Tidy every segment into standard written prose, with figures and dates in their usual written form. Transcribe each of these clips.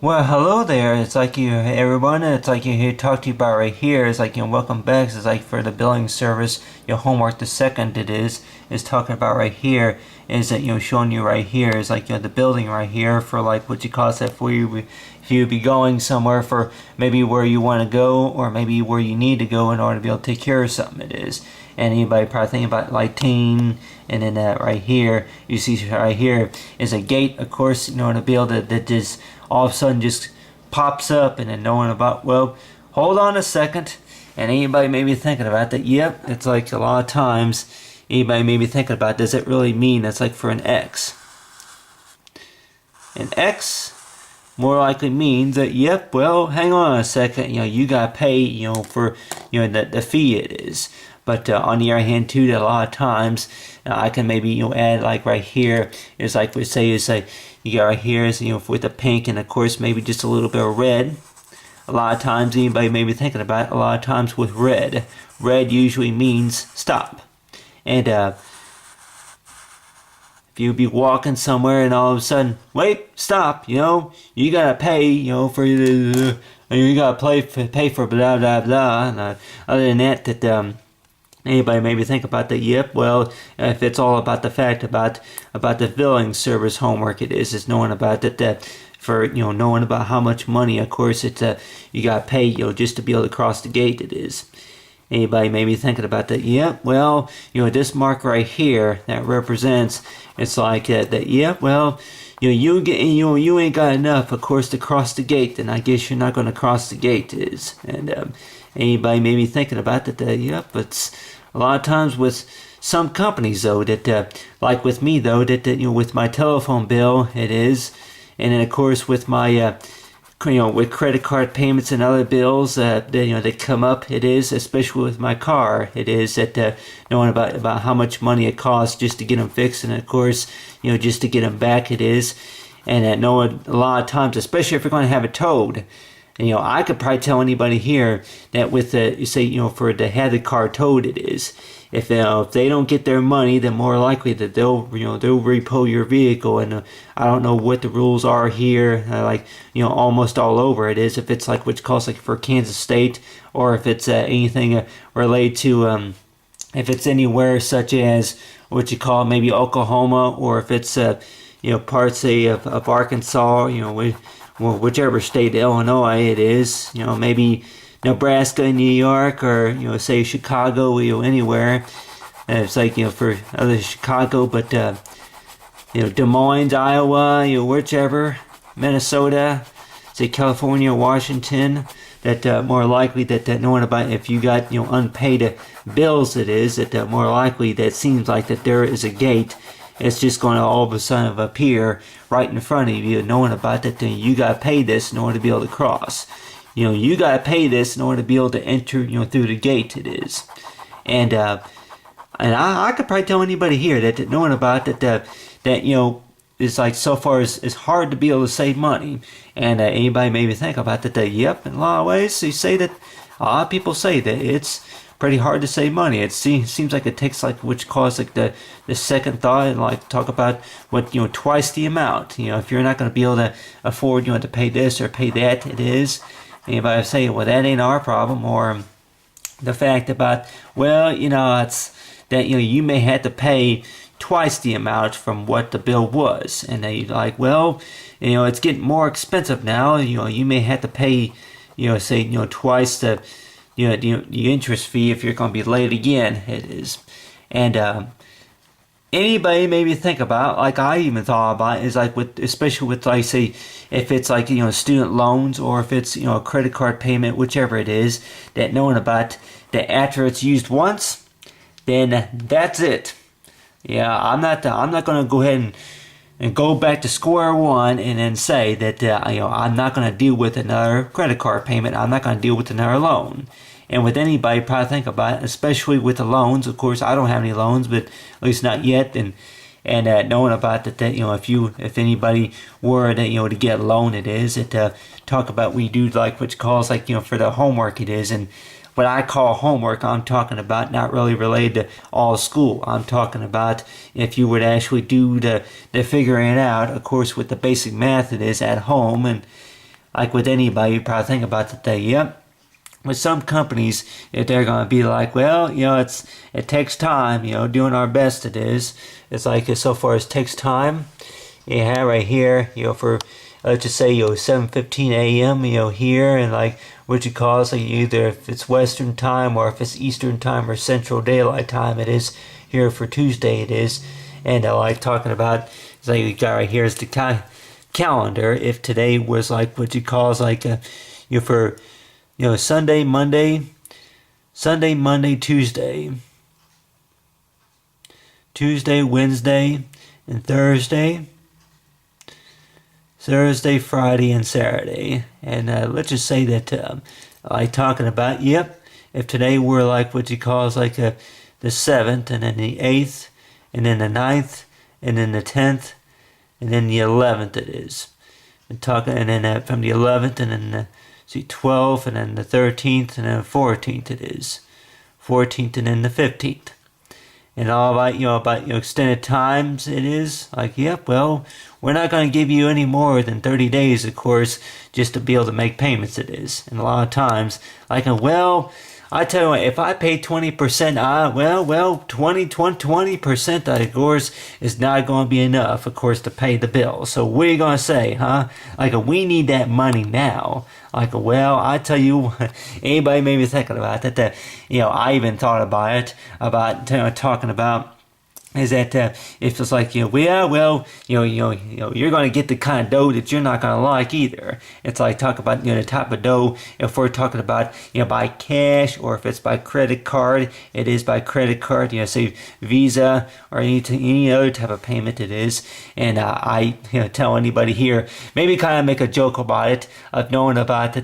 Well, hello there. It's like you, hey everyone. It's like you here talk to you about right here. It's like welcome back. It's like for the billing service, your homework. The second it is talking about right here. Is that showing you right here is like the building right here for like what you call that for you if you be going somewhere for maybe where you want to go or maybe where you need to go in order to be able to take care of something. It is. And anybody probably thinking about lighting, and then right here you see right here is a gate, of course, to be able to that just all of a sudden just pops up, and then knowing about, well, hold on a second, and anybody may be thinking about that. Yep, it's like a lot of times anybody may be thinking about, does it really mean that's like for an X more likely means that, yep, well, hang on a second, you gotta pay, for, the fee it is. But on the other hand, too, that a lot of times I can maybe add like right here is like we say is like you got right here is with the pink, and of course maybe just a little bit of red. A lot of times anybody may be thinking about it, a lot of times with red usually means stop. And if you be walking somewhere and all of a sudden, wait, stop, you gotta pay, for the, you gotta pay for blah blah blah. And other than that, anybody maybe think about that? Yep. Well, if it's all about the fact about the billing service homework, is knowing about that for knowing about how much money. Of course, it's you gotta pay just to be able to cross the gate. It is. Anybody may be thinking about that? Yep. Well, this mark right here that represents. It's like that. Yep. Well, you ain't got enough, of course, to cross the gate. Then I guess you're not going to cross the gate. Is and anybody may be thinking about that? Yep. But a lot of times with some companies though that like with me though that with my telephone bill it is, and then of course with my with credit card payments and other bills that come up, it is, especially with my car, it is that knowing about how much money it costs just to get them fixed, and of course just to get them back, it is. And knowing a lot of times, especially if you're going to have it towed, I could probably tell anybody here that with the, you say, for to have the car towed, it is. If they don't get their money, then more likely that they'll repo your vehicle. And I don't know what the rules are here, like almost all over it is. If it's like which calls like for Kansas State, or if it's anything related to if it's anywhere such as what you call maybe Oklahoma, or if it's parts of Arkansas, whichever state, Illinois it is, maybe Nebraska, New York, or say Chicago, anywhere. And it's like for other Chicago, but Des Moines, Iowa, whichever, Minnesota, say California, Washington. That more likely that knowing about if you got unpaid bills, it is that more likely that seems like that there is a gate. It's just going to all of a sudden appear right in front of you, knowing about that. Then you got to pay this in order to be able to cross. You got to pay this in order to be able to enter, through the gate. It is, and I could probably tell anybody here that knowing about that it's like so far it's hard to be able to save money. And anybody maybe think about that? Yep, in a lot of ways, they say that a lot of people say that it's pretty hard to save money. It seems like it takes like which cause like the second thought, and like talk about what twice the amount. If you're not going to be able to afford to pay this or pay that, it is. Anybody say, well, that ain't our problem, or the fact about, well, it's that you may have to pay twice the amount from what the bill was, and they like, well, it's getting more expensive now. You may have to pay, say, twice the the interest fee if you're going to be late again. It is, and anybody maybe think about, like I even thought about, is like with, especially with like say if it's like student loans, or if it's a credit card payment, whichever it is, that knowing about that after it's used once, then that's it. Yeah, I'm not going to go ahead and go back to square one and then say that I'm not going to deal with another credit card payment. I'm not going to deal with another loan. And with anybody, probably think about it, especially with the loans. Of course, I don't have any loans, but at least not yet. And knowing about that if anybody were to get a loan, it is that talk about we do like what calls like for the homework, it is. And what I call homework, I'm talking about not really related to all school. I'm talking about if you would actually do the figuring it out, of course, with the basic math it is at home, like with anybody, you probably think about today. Yep. With some companies, if they're gonna be like, well, it takes time, doing our best it is. It's like so far as takes time. You have right here, for let's just say 7:15 a.m. here, and like what you call it, like either if it's Western time or if it's Eastern time or Central Daylight Time, it is here for Tuesday. It is, and I like talking about. It's like you got right here is the calendar. If today was like what you call is like for Sunday, Monday, Tuesday, Wednesday, and Thursday, Friday, and Saturday. And let's just say that like talking about, if today were like what you call is like the 7th, and then the 8th, and then the 9th, and then the 10th, and then the 11th it is. And then from the 11th, and then the 12th, and then the 13th, and then the 14th it is. 14th, and then the 15th. And all about extended times it is. Like, well, we're not going to give you any more than 30 days, of course, just to be able to make payments it is. And a lot of times, like, well, I tell you what, if I pay 20%, 20%, of course, is not going to be enough, of course, to pay the bill. So what are you going to say, huh? Like, we need that money now. Like, well, I tell you, anybody may be thinking about that, I even thought about it, talking about, is that if it's like you're going to get the kind of dough that you're not going to like either. It's like talk about the type of dough. If we're talking about by cash, or if it's by credit card, it is by credit card. Say Visa or any other type of payment it is. And I tell anybody here, maybe kind of make a joke about it, of knowing about the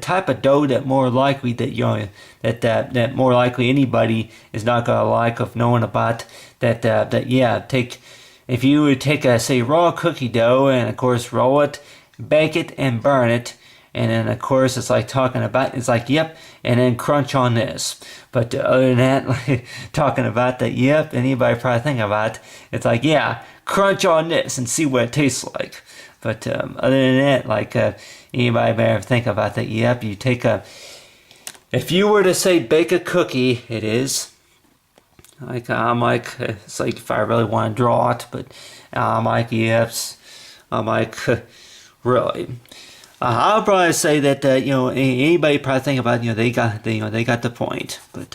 type of dough that more likely that more likely anybody is not gonna like, of knowing about if you would take say raw cookie dough, and of course roll it, bake it, and burn it, and then of course it's like talking about, it's like and then crunch on this. But other than that, like talking about anybody probably think about, it's like crunch on this and see what it tastes like. But other than that, like anybody better think about that. You take if you were to say bake a cookie, it is like it's like if I really want to draw it, but really. I'll probably say that anybody probably think about they got the point, but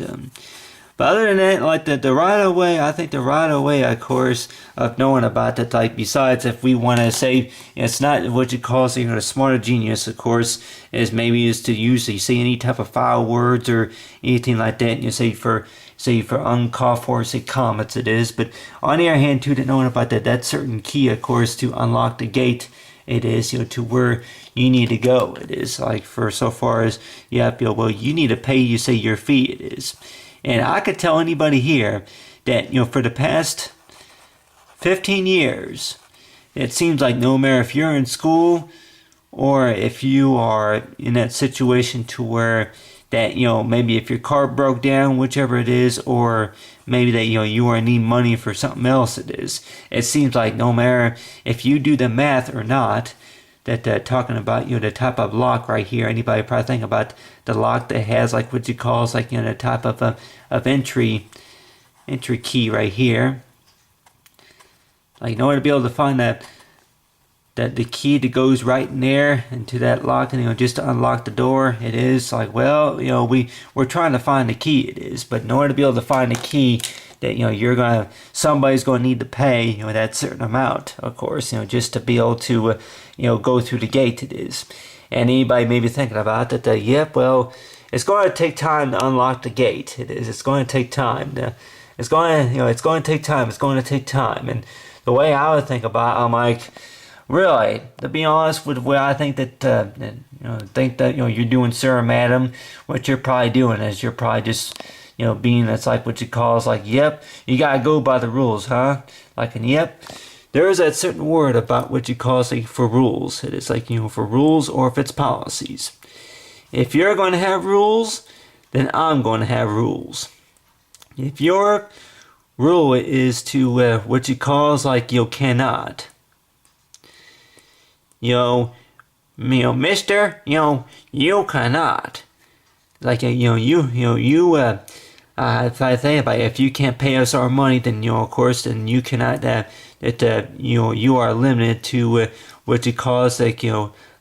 other than that, like the right of way, I think the right of way, of course, of knowing about that, like besides if we want to say it's not what you call the smarter genius, of course, is to usually say any type of foul words or anything like that. And say for uncalled for, say comments it is. But on the other hand, too, to knowing about that certain key, of course, to unlock the gate, it is to where you need to go. It is like for so far as you need to pay your fee. It is. And I could tell anybody here that, for the past 15 years, it seems like no matter if you're in school or if you are in that situation to where that, maybe if your car broke down, whichever it is, or maybe that, you are in need money for something else it seems like no matter if you do the math or not, that talking about the type of lock right here, anybody probably think about the lock that has like what you call is like the type of entry key right here. Like in order to be able to find that the key that goes right in there into that lock, and just to unlock the door, it is like we're trying to find the key, it is, but in order to be able to find the key, that somebody's going to need to pay that certain amount, of course, just to be able to go through the gate, it is. And anybody may be thinking about that, it's going to take time to unlock the gate, it is. It's going to take time. It's going to take time. It's going to take time. And the way I would think about it, I'm like, really, to be honest with what I think that you're doing, sir, madam, what you're probably doing is you're probably just being that's like what you call is like, you gotta go by the rules, huh? Like, and there is that certain word about what you call like for rules. It is like for rules, or if it's policies. If you're going to have rules, then I'm going to have rules. If your rule is to what you call is like cannot, mister, you cannot. Like, if I think about it, if you can't pay us our money, then, of course, then you cannot, you are limited to what you call, like,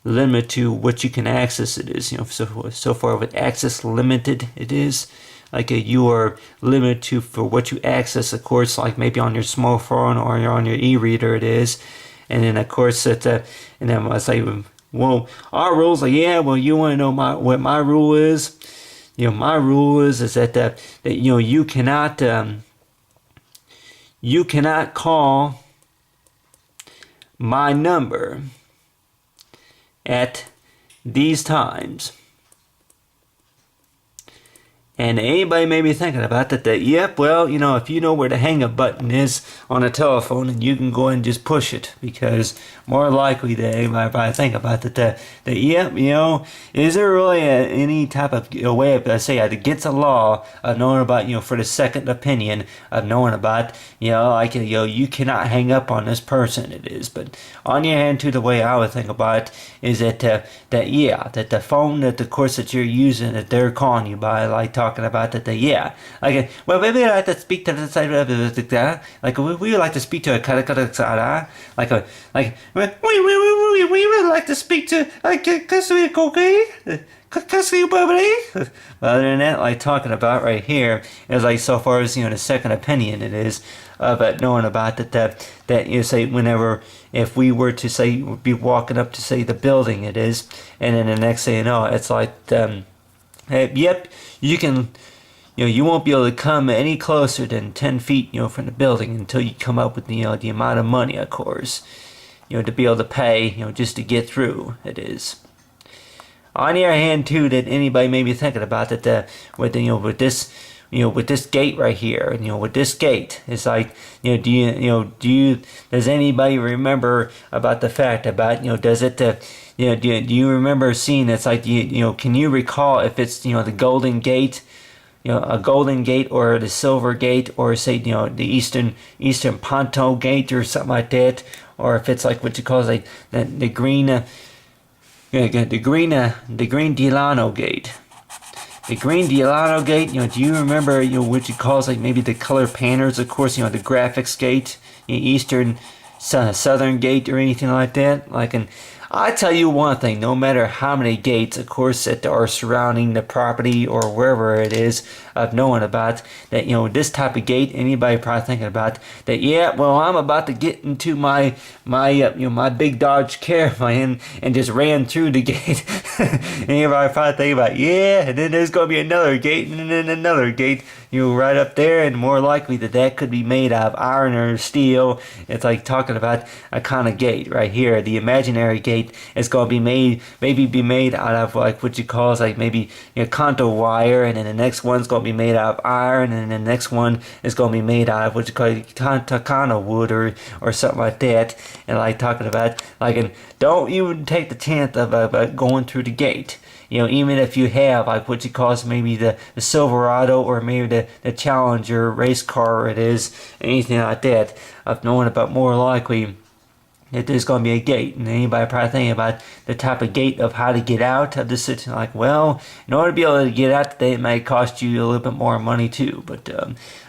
limit to what you can access it is, so far with access limited it is. Like, you are limited to for what you access, of course, like maybe on your smartphone or on your e-reader it is. And then, of course, and then I say, well, our rules are, you want to know what my rule is? My rule is that you cannot call my number at these times. And anybody may be thinking about that, if you know where the hang up button is on a telephone, and you can go and just push it, because more likely that anybody probably think about that, is there really any type of way of, against the law of knowing about, for the second opinion of knowing about, you cannot hang up on this person, it is. But on your hand, too, the way I would think about it is that the phone that, of course, that you're using, that they're calling you by, like, talking about that, well, maybe I'd like to speak to the side of the, like, we would like to speak to a we would like to speak to, like, other than that, like, talking about right here is, like, so far as, the second opinion it is, but knowing about that you say, whenever, if we were to say, be walking up to, say, the building it is, and then the next thing you know, it's like, hey, you can, you won't be able to come any closer than 10 feet, from the building until you come up with, the amount of money, of course, to be able to pay, just to get through, it is. On the other hand, too, that anybody may be thinking about that, with this gate right here, with this gate, it's like, does anybody remember about the fact about, does it, do you remember seeing, it's like, can you recall if it's, the Golden Gate, a Golden Gate, or the Silver Gate, or say, the Eastern Ponto Gate, or something like that, or if it's like what you call, like, the green, the green Delano Gate. The Green Delano Gate, do you remember, what you call, like, maybe the color painters, of course, the graphics gate, Eastern, Southern Gate, or anything like that? Like, and I tell you one thing, no matter how many gates, of course, that are surrounding the property or wherever it is, of knowing about that, this type of gate, anybody probably thinking about that, I'm about to get into my big Dodge Caravan and just ran through the gate. Anybody probably thinking about, and then there's going to be another gate, and then another gate, right up there, and more likely that could be made out of iron or steel. It's like talking about a kind of gate right here. The imaginary gate is going to be made out of, like, what you call, like, maybe Conto wire, and then the next one's going to be made out of iron, and then the next one is going to be made out of what you call Takana wood, or something like that. And, like, talking about, like, and don't even take the chance of going through the gate. Even if you have, like, what you call maybe the Silverado, or maybe the Challenger race car, it is, anything like that, of knowing about, more likely that there's going to be a gate. And anybody probably thinking about the type of gate of how to get out of the city, like, well, in order to be able to get out today, it might cost you a little bit more money too. But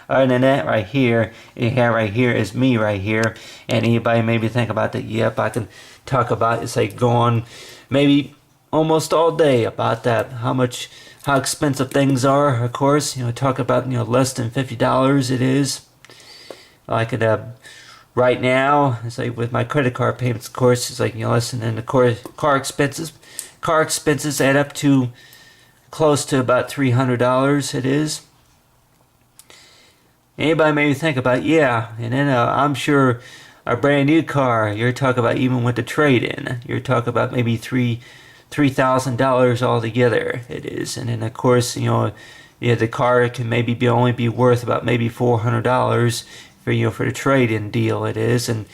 other than that, right here, right here is me right here. And anybody maybe think about that, I can talk about, it's like going maybe almost all day about that, how expensive things are, of course. Talk about, less than $50 it is. Like, right now, it's like with my credit card payments, of course, it's like, less than the car expenses. Car expenses add up to close to about $300 it is. Anybody maybe think about, and then I'm sure a brand new car, you're talking about, even with the trade-in, you're talking about maybe $3,000 altogether it is. And then, of course, the car can maybe only be worth about maybe $400 for the trade-in deal it is. And,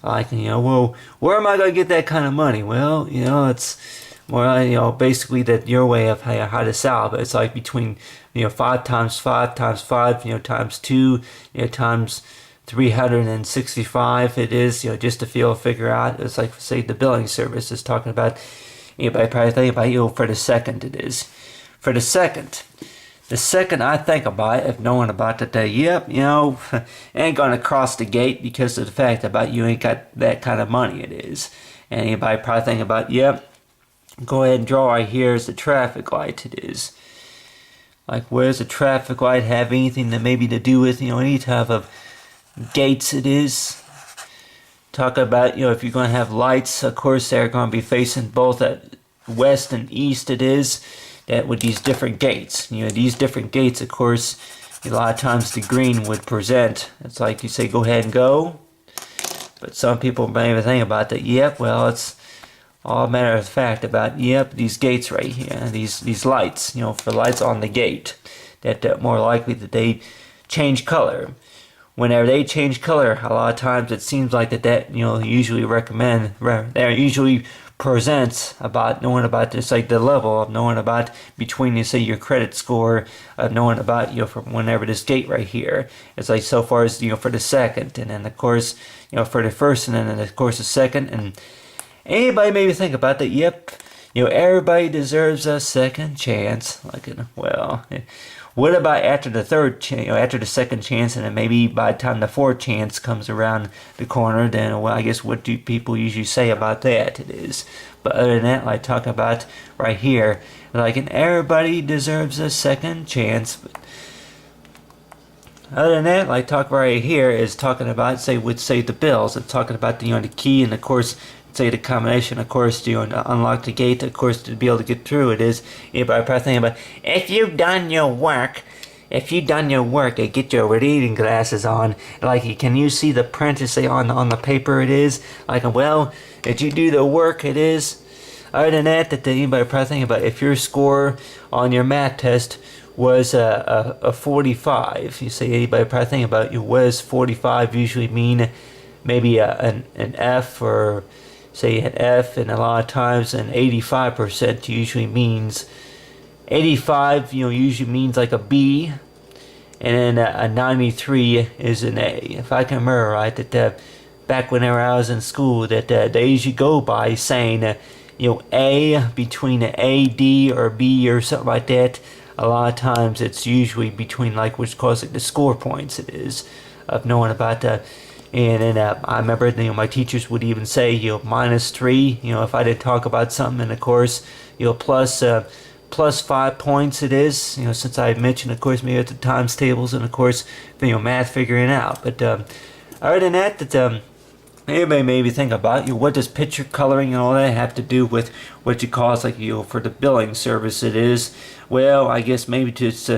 like, well, where am I going to get that kind of money? Well, it's more, basically that your way of how to sell, but it's like between 5 times 5 times 5, times 2, times 365 it is, just to figure out. It's like, say, the billing service is talking about, anybody probably think about, for the second it is. For the second I think about, if knowing about that, yep, ain't gonna cross the gate because of the fact about you ain't got that kind of money it is. And anybody probably think about, yep, go ahead and draw right here is the traffic light it is. Like, where's the traffic light have anything that maybe to do with, any type of gates it is. Talk about, if you're going to have lights, of course they're going to be facing both at west and east it is, that with these different gates. These different gates, of course, a lot of times the green would present. It's like you say, go ahead and go. But some people may even think about that, yep, well, it's all a matter of fact about, yep, these gates right here, these lights, for lights on the gate, that more likely that they change color. Whenever they change color, a lot of times it seems like that usually usually presents about knowing about this, like the level of knowing about between, say, your credit score of knowing about, from whenever this gate right here. It's like so far as, for the second, and then of course, for the first, and then of course the second, and anybody maybe think about that, yep, everybody deserves a second chance. Like, well, what about after the third chance, after the second chance, and then maybe by the time the fourth chance comes around the corner, then, well, I guess what do people usually say about that? It is. But other than that, like talking about right here, like, and everybody deserves a second chance. But other than that, like talk right here is talking about, say the bills. It's talking about the key, and of course, say the combination, of course, to unlock the gate, of course, to be able to get through it is, anybody probably thinking about, if you've done your work, and get your reading glasses on, like, can you see the print to say on the paper it is, like, well, did you do the work it is? Other than that anybody probably thinking about, if your score on your math test was a 45, you say, anybody probably thinking about, was 45 usually mean maybe an F, or say an F, and a lot of times an 85% usually means 85, usually means like a B, and then a 93 is an A. If I can remember right, that back whenever I was in school, that they usually go by saying, A, between an A, D, or B, or something like that. A lot of times it's usually between, like, which calls it the score points it is, of knowing about that. And then I remember, my teachers would even say, -3, if I did talk about something in the course, plus 5 points it is, since I mentioned, of course, maybe at the times tables and, of course, math figuring out. But other than that, anybody maybe think about, what does picture coloring and all that have to do with what you call, like, for the billing service it is? Well, I guess maybe it's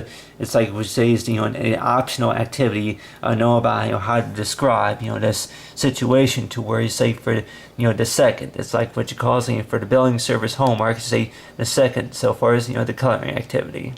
like we say is, an optional activity, know about, how to describe, this situation to where you say for, the second. It's like what you call, for the billing service homework, say the second, so far as, the coloring activity.